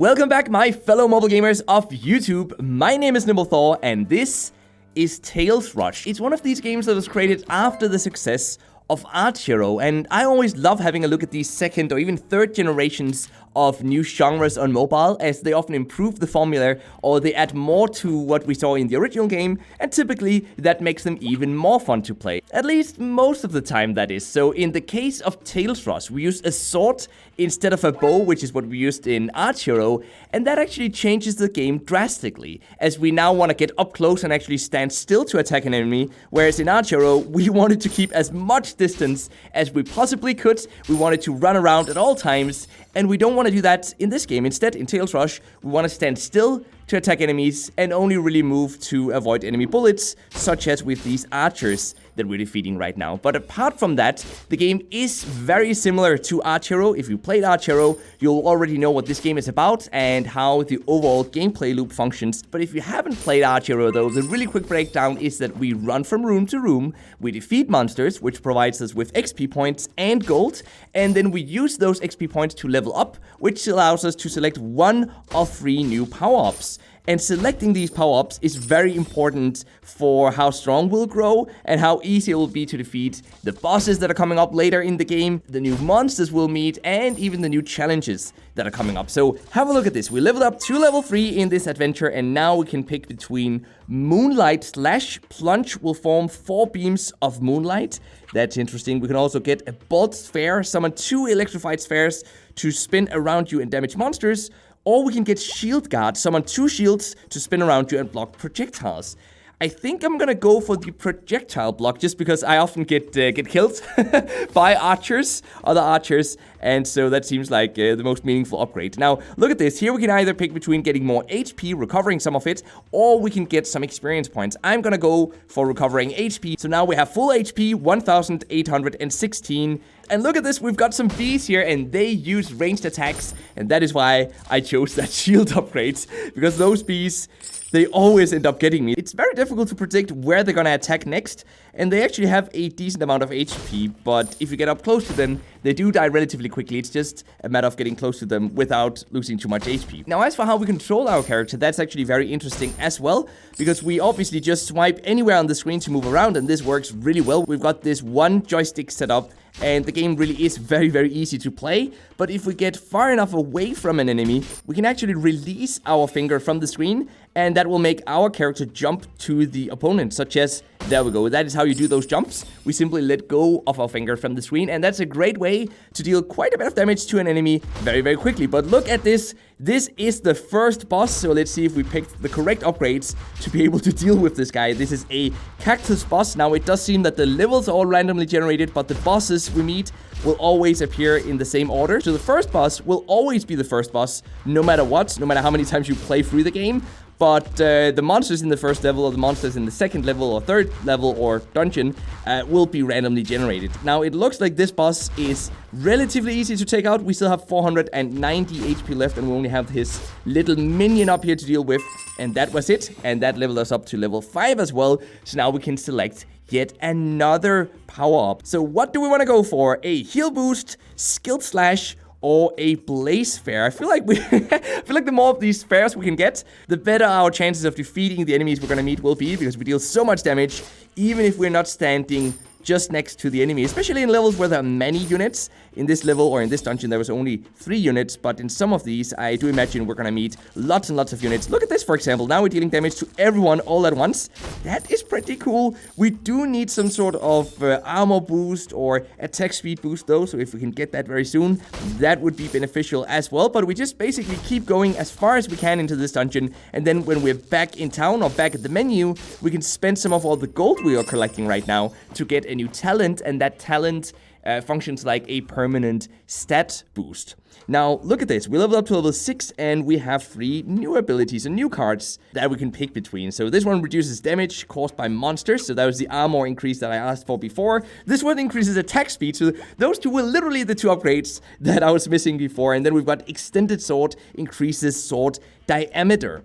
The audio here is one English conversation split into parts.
Welcome back, my fellow mobile gamers of YouTube. My name is NimbleThor, and this is Tales Rush. It's one of these games that was created after the success of Archero, and I always love having a look at these second or even third generations of new genres on mobile, as they often improve the formula or they add more to what we saw in the original game, and typically that makes them even more fun to play. At least most of the time, that is. So in the case of Tales Rush, we use a sword instead of a bow, which is what we used in Archero, and that actually changes the game drastically, as we now want to get up close and actually stand still to attack an enemy, whereas in Archero, we wanted to keep as much distance as we possibly could. We wanted to run around at all times, and we don't want to do that in this game. Instead, in Tales Rush, we want to stand still to attack enemies and only really move to avoid enemy bullets, such as with these archers that we're defeating right now. But apart from that, the game is very similar to Archero. If you played Archero, you'll already know what this game is about and how the overall gameplay loop functions. But if you haven't played Archero though, the really quick breakdown is that we run from room to room, we defeat monsters, which provides us with XP points and gold, and then we use those XP points to level up, which allows us to select one of 3 new power-ups. And selecting these power-ups is very important for how strong we'll grow and how easy it will be to defeat the bosses that are coming up later in the game, the new monsters we'll meet, and even the new challenges that are coming up. So have a look at this. We leveled up to level 3 in this adventure, and now we can pick between Moonlight / Plunge will form 4 beams of moonlight. That's interesting. We can also get a bolt sphere, summon 2 electrified spheres to spin around you and damage monsters. Or we can get Shield Guard, summon 2 shields to spin around you and block projectiles. I think I'm gonna go for the projectile block just because I often get killed by other archers, and so that seems like the most meaningful upgrade. Now, look at this. Here we can either pick between getting more HP, recovering some of it, or we can get some experience points. I'm gonna go for recovering HP. So now we have full HP, 1,816. And look at this, we've got some bees here, and they use ranged attacks, and that is why I chose that shield upgrade, because those bees, they always end up getting me. It's very difficult to predict where they're gonna attack next, and they actually have a decent amount of HP, but if you get up close to them, they do die relatively quickly. It's just a matter of getting close to them without losing too much HP. Now, as for how we control our character, that's actually very interesting as well, because we obviously just swipe anywhere on the screen to move around, and this works really well. We've got this one joystick set up, and the game really is very, very easy to play. But if we get far enough away from an enemy, we can actually release our finger from the screen, and that will make our character jump to the opponent, such as, there we go. That is how you do those jumps. We simply let go of our finger from the screen, and that's a great way to deal quite a bit of damage to an enemy very, very quickly. But look at this. This is the first boss, so let's see if we picked the correct upgrades to be able to deal with this guy. This is a cactus boss. Now, it does seem that the levels are all randomly generated, but the bosses we meet will always appear in the same order. So the first boss will always be the first boss, no matter what, no matter how many times you play through the game. But the monsters in the first level or the monsters in the second level or third level or dungeon will be randomly generated. Now, it looks like this boss is relatively easy to take out. We still have 490 HP left, and we only have his little minion up here to deal with. And that was it. And that leveled us up to level 5 as well. So now we can select yet another power-up. So what do we want to go for? A heal boost, skilled slash, or a blaze sphere. I feel like the more of these spheres we can get, the better our chances of defeating the enemies we're gonna meet will be, because we deal so much damage, even if we're not standing just next to the enemy, especially in levels where there are many units. In this level or in this dungeon, there was only 3 units, but in some of these, I do imagine we're gonna meet lots and lots of units. Look at this, for example. Now we're dealing damage to everyone all at once. That is pretty cool. We do need some sort of armor boost or attack speed boost, though, so if we can get that very soon, that would be beneficial as well. But we just basically keep going as far as we can into this dungeon, and then when we're back in town or back at the menu, we can spend some of all the gold we are collecting right now to get a new talent, and that talent functions like a permanent stat boost. Now, look at this. We leveled up to level 6, and we have 3 new abilities and new cards that we can pick between. So this one reduces damage caused by monsters. So that was the armor increase that I asked for before. This one increases attack speed. So those two were literally the 2 upgrades that I was missing before. And then we've got extended sword, increases sword diameter.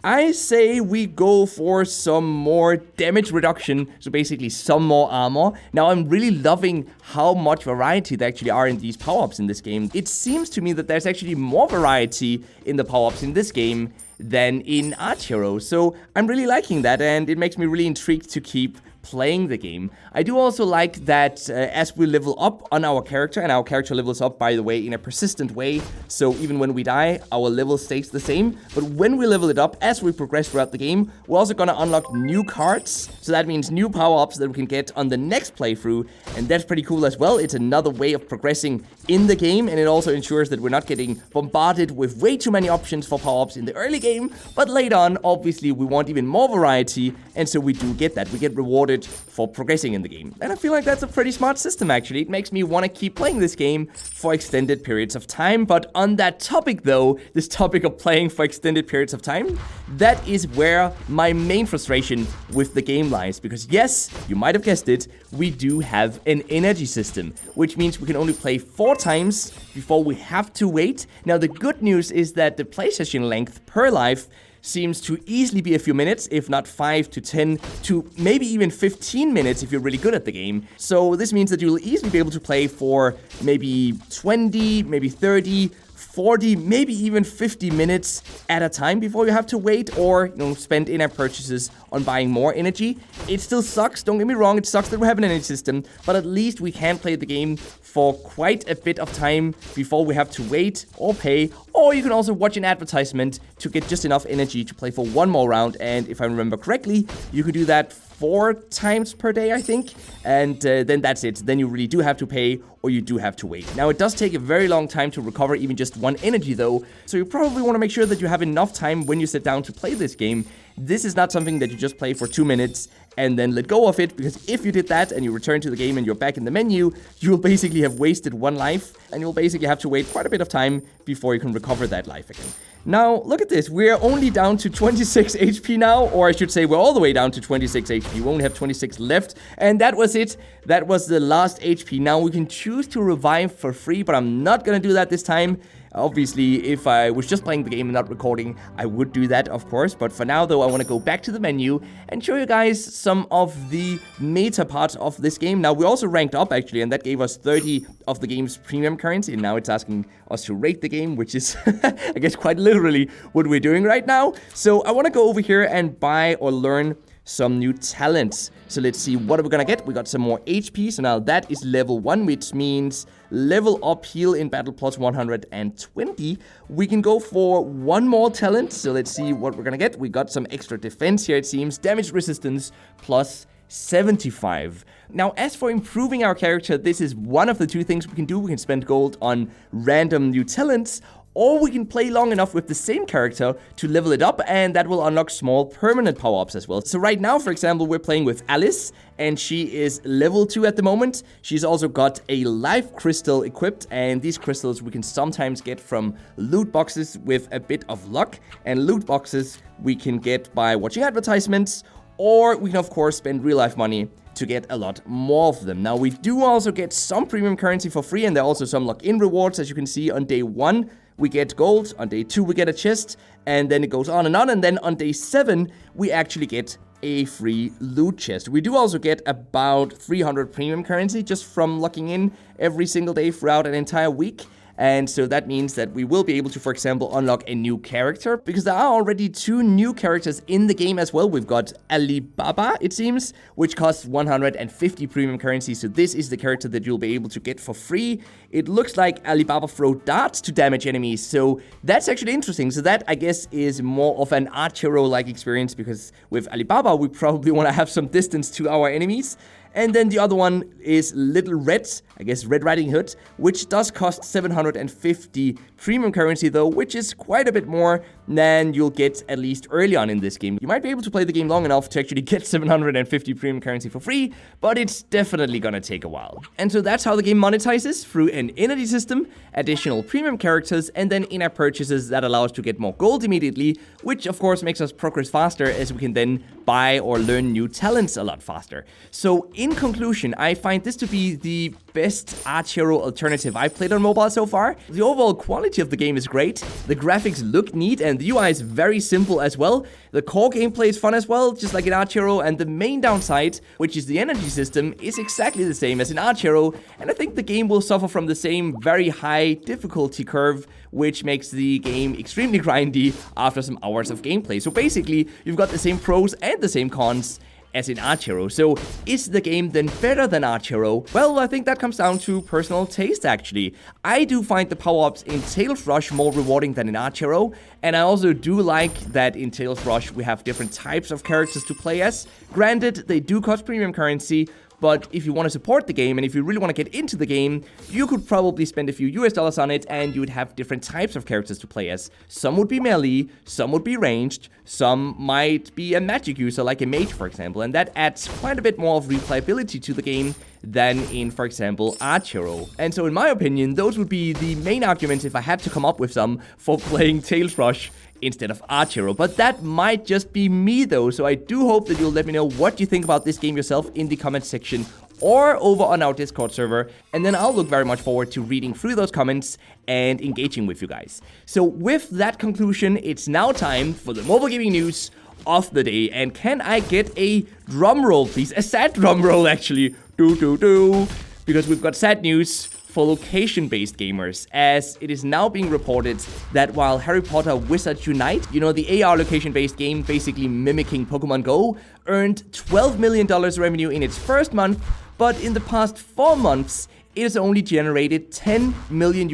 I say we go for some more damage reduction, so basically some more armor. Now, I'm really loving how much variety there actually are in these power-ups in this game. It seems to me that there's actually more variety in the power-ups in this game than in Archero, so I'm really liking that, and it makes me really intrigued to keep playing the game. I do also like that as we level up on our character, and our character levels up, by the way, in a persistent way, so even when we die, our level stays the same, but when we level it up, as we progress throughout the game, we're also gonna unlock new cards, so that means new power-ups that we can get on the next playthrough, and that's pretty cool as well. It's another way of progressing in the game, and it also ensures that we're not getting bombarded with way too many options for power-ups in the early game, but later on, obviously, we want even more variety, and so we do get that. We get rewarded for progressing in the game. And I feel like that's a pretty smart system, actually. It makes me want to keep playing this game for extended periods of time. But on that topic, though, this topic of playing for extended periods of time, that is where my main frustration with the game lies. Because yes, you might have guessed it, we do have an energy system, which means we can only play 4 times before we have to wait. Now, the good news is that the play session length per life seems to easily be a few minutes, if not 5 to 10 to maybe even 15 minutes if you're really good at the game. So this means that you'll easily be able to play for maybe 20, maybe 30, 40, maybe even 50 minutes at a time before you have to wait or, spend in-app purchases on buying more energy. It still sucks, don't get me wrong, it sucks that we have an energy system, but at least we can play the game for quite a bit of time before we have to wait or pay, or you can also watch an advertisement to get just enough energy to play for one more round, and if I remember correctly, you could do that 4 times per day, I think, and then that's it. Then you really do have to pay or you do have to wait. Now, it does take a very long time to recover even just 1 energy though, so you probably want to make sure that you have enough time when you sit down to play this game. This is not something that you just play for 2 minutes and then let go of it, because if you did that and you return to the game and you're back in the menu, you'll basically have wasted 1 life, and you'll basically have to wait quite a bit of time before you can recover that life again. Now, look at this. We're only down to 26 HP now, or I should say we're all the way down to 26 HP. We only have 26 left, and that was it. That was the last HP. Now, we can choose to revive for free, but I'm not gonna do that this time. Obviously, if I was just playing the game and not recording, I would do that, of course. But for now, though, I want to go back to the menu and show you guys some of the meta parts of this game. Now, we also ranked up, actually, and that gave us 30 of the game's premium currency. And now it's asking us to rate the game, which is, I guess, quite literally what we're doing right now. So I want to go over here and buy or learn some new talents. So let's see, what are we gonna get? We got some more HP, so now that is level 1, which means level up heal in battle plus 120. We can go for 1 more talent, so let's see what we're gonna get. We got some extra defense here, it seems. Damage resistance plus 75. Now, as for improving our character, this is one of the 2 things we can do. We can spend gold on random new talents, or we can play long enough with the same character to level it up, and that will unlock small permanent power-ups as well. So right now, for example, we're playing with Alice, and she is level 2 at the moment. She's also got a life crystal equipped, and these crystals we can sometimes get from loot boxes with a bit of luck. And loot boxes we can get by watching advertisements, or we can of course spend real-life money to get a lot more of them. Now, we do also get some premium currency for free, and there are also some lock-in rewards, as you can see. On day 1, we get gold, on day 2 we get a chest, and then it goes on, and then on day 7 we actually get a free loot chest. We do also get about 300 premium currency just from locking in every single day throughout an entire week. And so that means that we will be able to, for example, unlock a new character, because there are already 2 new characters in the game as well. We've got Alibaba, it seems, which costs 150 premium currency. So this is the character that you'll be able to get for free. It looks like Alibaba throw darts to damage enemies, so that's actually interesting. So that, I guess, is more of an Archero-like experience, because with Alibaba, we probably want to have some distance to our enemies. And then the other one is Little Red, I guess Red Riding Hood, which does cost 750 premium currency though, which is quite a bit more than you'll get at least early on in this game. You might be able to play the game long enough to actually get 750 premium currency for free, but it's definitely gonna take a while. And so that's how the game monetizes, through an energy system, additional premium characters, and then in-app purchases that allow us to get more gold immediately, which of course makes us progress faster, as we can then buy or learn new talents a lot faster. So in conclusion, I find this to be the best Archero alternative I've played on mobile so far. The overall quality of the game is great, the graphics look neat, and the UI is very simple as well. The core gameplay is fun as well, just like in Archero, and the main downside, which is the energy system, is exactly the same as in Archero, and I think the game will suffer from the same very high difficulty curve, which makes the game extremely grindy after some hours of gameplay. So basically, you've got the same pros and the same cons as in Archero. So is the game then better than Archero? Well, I think that comes down to personal taste actually. I do find the power-ups in Tales Rush more rewarding than in Archero, and I also do like that in Tales Rush we have different types of characters to play as. Granted, they do cost premium currency, but if you want to support the game and if you really want to get into the game, you could probably spend a few US dollars on it and you would have different types of characters to play as. Some would be melee, some would be ranged, some might be a magic user like a mage for example, and that adds quite a bit more of replayability to the game than in, for example, Archero. And so in my opinion, those would be the main arguments if I had to come up with some for playing Tales Rush instead of Archero. But that might just be me though, so I do hope that you'll let me know what you think about this game yourself in the comment section or over on our Discord server, and then I'll look very much forward to reading through those comments and engaging with you guys. So with that conclusion, it's now time for the mobile gaming news of the day, and can I get a drum roll please? A sad drum roll actually, because we've got sad news for location-based gamers, as it is now being reported that while Harry Potter Wizards Unite, you know, the AR location-based game basically mimicking Pokemon Go, earned $12 million revenue in its first month, but in the past 4 months, it has only generated $10 million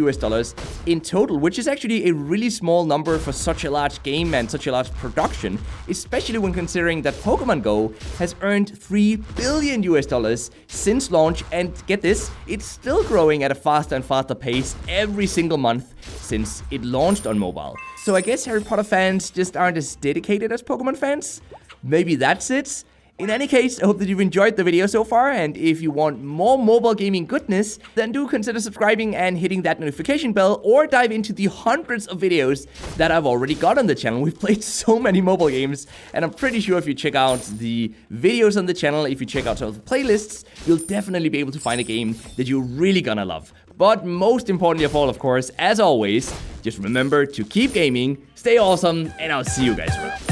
in total, which is actually a really small number for such a large game and such a large production, especially when considering that Pokemon Go has earned $3 billion since launch, and get this, it's still growing at a faster and faster pace every single month since it launched on mobile. So I guess Harry Potter fans just aren't as dedicated as Pokemon fans? Maybe that's it? In any case, I hope that you've enjoyed the video so far, and if you want more mobile gaming goodness, then do consider subscribing and hitting that notification bell, or dive into the hundreds of videos that I've already got on the channel. We've played so many mobile games, and I'm pretty sure if you check out the videos on the channel, if you check out some of the playlists, you'll definitely be able to find a game that you're really gonna love. But most importantly of all, of course, as always, just remember to keep gaming, stay awesome, and I'll see you guys around.